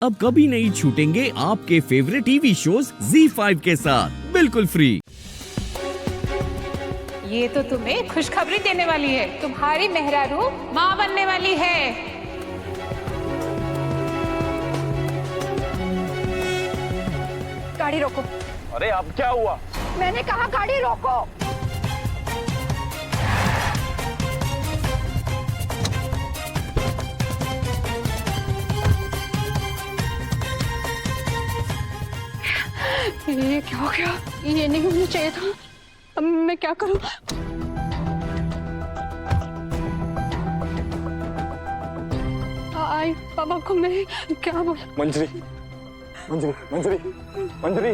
अब कभी नहीं छूटेंगे आपके फेवरेट टीवी शोज ZEE5 के साथ बिल्कुल फ्री। ये तो तुम्हें खुशखबरी देने वाली है, तुम्हारी मेहरारू माँ बनने वाली है। गाड़ी रोको। अरे अब क्या हुआ? मैंने कहा गाड़ी रोको। ये क्या हो गया? ये नहीं होना चाहिए था। अब मैं क्या करूं? आई पापा को मैं क्या बोल? मंजरी, मंजरी, मंजरी, मंजरी,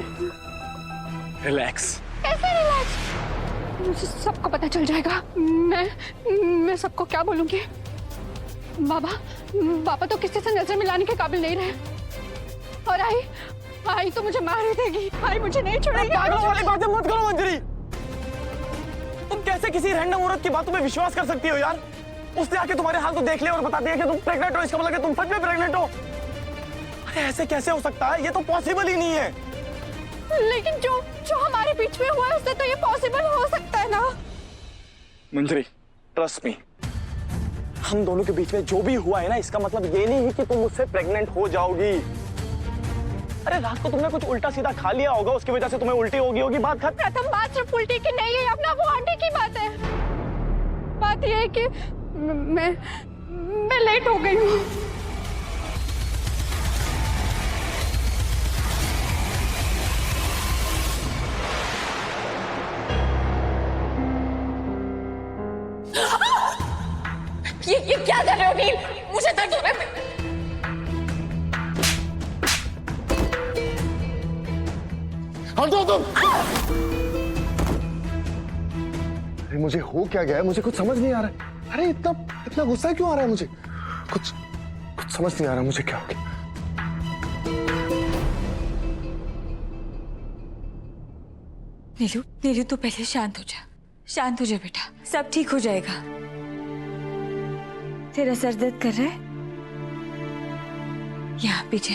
रिलैक्स। कैसे रिलैक्स? मुझे सबको पता चल जाएगा। मैं सबको क्या बोलूंगी? बाबा तो किसी से नजर मिलाने के काबिल नहीं रहे। और आई तो मुझे मार ही देगी। आई मुझे नहीं छोड़ेगी। पागलों वाली बातें मत करो मंजरी। तुम कैसे किसी रैंडम औरत की बातों में विश्वास कर सकती हो यार? उसने आके तुम्हारे हाल को देख लिया और बता दिया कि तुम प्रेग्नेंट हो। इसका मतलब कि तुम सच में प्रेग्नेंट हो। अरे ऐसे कैसे हो सकता है? ये तो पॉसिबल ही नहीं है। लेकिन जो हमारे बीच में हुआ है उससे तो ये पॉसिबल हो सकता है ना। मंजरी, ट्रस्ट मी, हम दोनों के बीच में जो भी हुआ है ना, इसका मतलब ये नहीं है कि तुम मुझसे प्रेग्नेंट हो जाओगी। अरे रात को तुमने कुछ उल्टा सीधा खा लिया होगा, उसकी वजह से तुम्हें उल्टी होगी बात खत्म। प्रथम बात सिर्फ उल्टी की नहीं है, अपना वो आंटी की बात है। बात ये है कि मैं लेट हो गई हूँ। ये क्या कर रहे हो नील? मुझे दर्द हो रहा है। हट जाओ तुम। अरे मुझे हो क्या गया है? मुझे कुछ समझ नहीं आ रहा है। अरे इतना गुस्सा क्यों आ रहा है मुझे? कुछ समझ नहीं आ रहा मुझे क्या हो गया। नीलू तू पहले शांत हो जा बेटा, सब ठीक हो जाएगा। तेरा सर दर्द कर रहा है? यहाँ पीछे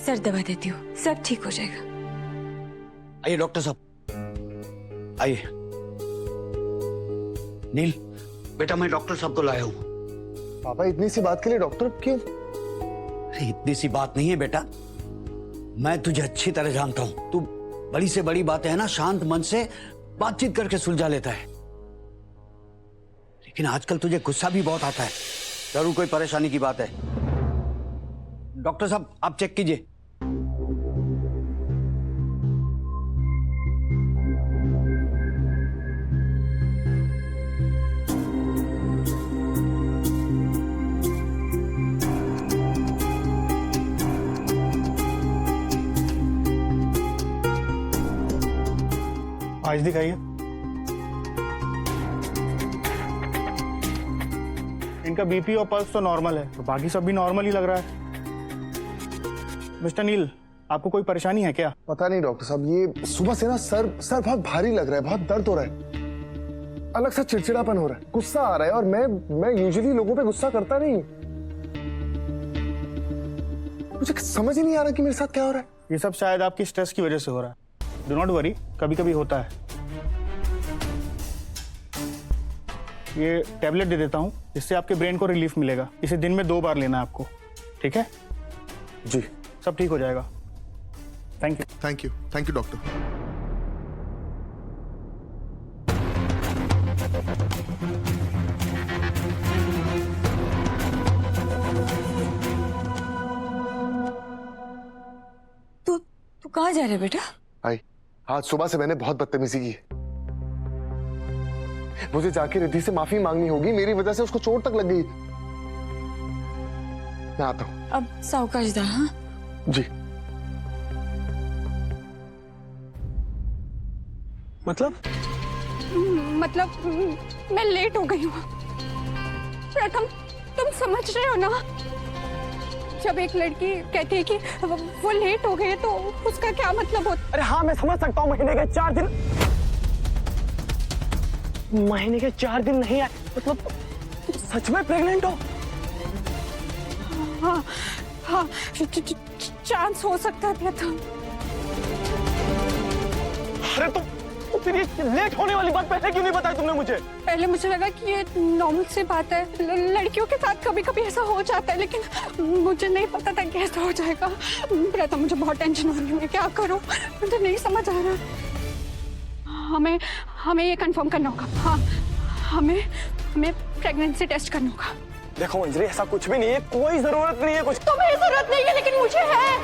सर दबा देती हूँ, सब ठीक हो जाएगा। आइए डॉक्टर साहब, आइए। नील बेटा, मैं डॉक्टर साहब को लाया हूँ। पापा इतनी सी बात के लिए डॉक्टर क्यों? अरे इतनी सी बात नहीं है बेटा, मैं तुझे अच्छी तरह जानता हूँ। तू बड़ी से बड़ी बातें है ना शांत मन से बातचीत करके सुलझा लेता है, लेकिन आजकल तुझे गुस्सा भी बहुत आता है। जरूर कोई परेशानी की बात है। डॉक्टर साहब आप चेक कीजिए। आज दिखाइए। इनका बीपी और पल्स तो नॉर्मल है, तो बाकी सब भी नॉर्मल ही लग रहा है। मिस्टर नील, आपको कोई परेशानी है क्या? पता नहीं डॉक्टर साहब, ये सुबह से ना सर बहुत भारी लग रहा है, बहुत दर्द हो रहा है, अलग सा चिड़चिड़ापन हो रहा है, गुस्सा आ रहा है। और मैं यूजुअली लोगों पे गुस्सा करता नहीं। मुझे समझ ही नहीं आ रहा कि मेरे साथ क्या हो रहा है। ये सब शायद आपकी स्ट्रेस की वजह से हो रहा है। डू नॉट वरी, कभी कभी होता है। ये टैबलेट दे देता हूँ, इससे आपके ब्रेन को रिलीफ मिलेगा। इसे दिन में 2 बार लेना है आपको, ठीक है? जी सब ठीक हो जाएगा। Thank you. Thank you doctor. तू कहाँ जा रहे बेटा? आज सुबह से मैंने बहुत बदतमीजी की। मुझे जाके रिद्धि से माफी मांगनी होगी, मेरी वजह से उसको चोट तक लग गई। मैं आता हूँ। अब सावकाश दा। हाँ जी। मतलब मैं लेट हो गई हूँ। प्रथम तुम समझ रहे हो ना, जब एक लड़की कहती है कि वो लेट हो गई तो उसका क्या मतलब होता? अरे हाँ, मैं समझ सकता हूँ। महीने के 4 दिन नहीं आए, मतलब सच में प्रेग्नेंट हो? हाँ, चांस हो सकता है प्रथम। अरे तो फिर ये लेट होने वाली बात पहले क्यों नहीं बताई तुमने मुझे? पहले मुझे लगा कि ये नॉर्मल सी बात है, लड़कियों के साथ कभी कभी ऐसा हो जाता है, लेकिन मुझे नहीं पता था कि ऐसा हो जाएगा। प्रथम मुझे बहुत टेंशन हो रही है, मैं क्या करूं, मुझे नहीं समझ आ रहा। हमें ये कंफर्म करना होगा। हाँ, हमें प्रेगनेंसी टेस्ट करना होगा। देखो मंजरी, ऐसा कुछ भी नहीं है, कोई जरूरत नहीं है कुछ। तुम्हें जरूरत नहीं है लेकिन मुझे है।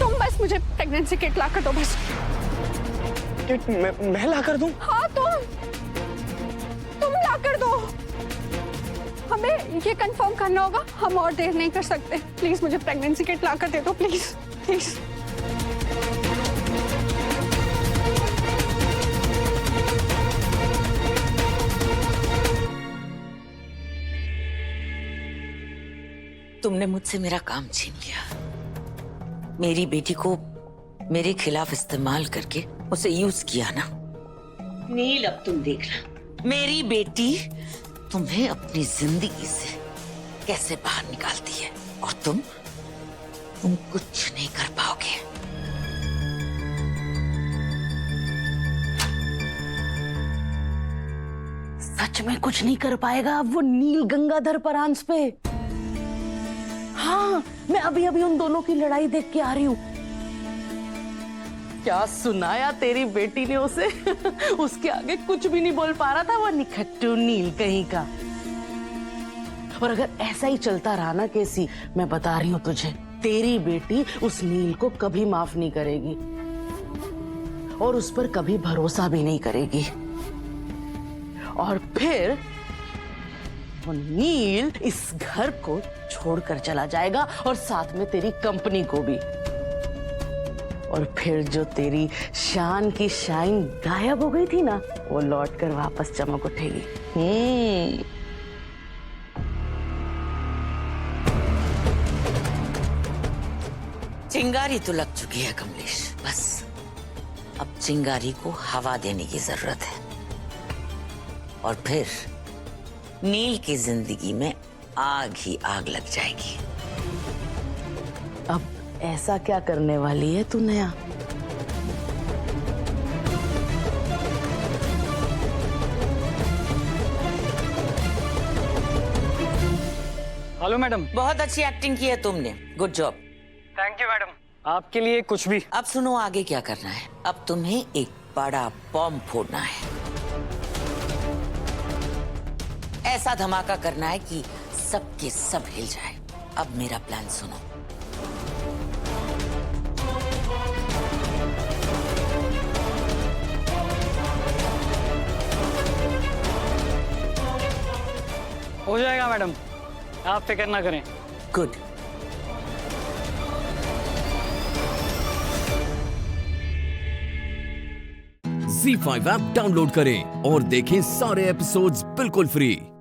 तुम बस मुझे प्रेगनेंसी किट ला कर दो बस। किट मैं ला कर दूं? हाँ, तुम ला कर दो। हमें ये कंफर्म करना होगा, हम और देर नहीं कर सकते। प्लीज मुझे प्रेगनेंसी किट ला कर दे दो, प्लीज प्लीज। तुमने मुझसे मेरा काम छीन लिया, मेरी बेटी को मेरे खिलाफ इस्तेमाल करके उसे यूज किया ना। नील, अब तुम देखना मेरी बेटी तुम्हें अपनी जिंदगी से कैसे बाहर निकालती है, और तुम कुछ नहीं कर पाओगे। सच में कुछ नहीं कर पाएगा अब वो नील गंगाधर परांस पे। हाँ, मैं अभी अभी उन दोनों की लड़ाई देख के आ रही हूँ। क्या सुनाया तेरी बेटी ने उसे। उसके आगे कुछ भी नहीं बोल पा रहा था वो निखट्टू नील कहीं का। और अगर ऐसा ही चलता रहा ना केसी, मैं बता रही हूँ तुझे, तेरी बेटी उस नील को कभी माफ नहीं करेगी और उस पर कभी भरोसा भी नहीं करेगी। और फिर वो नील इस घर को छोड़कर चला जाएगा और साथ में तेरी कंपनी को भी। और फिर जो तेरी शान की शाइन गायब हो गई थी ना, वो लौटकर वापस चमक उठेगी। चिंगारी तो लग चुकी है कमलेश, बस अब चिंगारी को हवा देने की जरूरत है, और फिर नील की जिंदगी में आग ही आग लग जाएगी। अब ऐसा क्या करने वाली है तू नया? Hello madam. बहुत अच्छी एक्टिंग की है तुमने, good job. Thank you madam. आपके लिए कुछ भी। अब सुनो आगे क्या करना है। अब तुम्हें एक बड़ा बॉम्ब फोड़ना है, ऐसा धमाका करना है कि सबके सब हिल जाए। अब मेरा प्लान सुनो। हो जाएगा मैडम, आप फिक्र ना करें। गुड। Z5 ऐप डाउनलोड करें और देखें सारे एपिसोड्स बिल्कुल फ्री।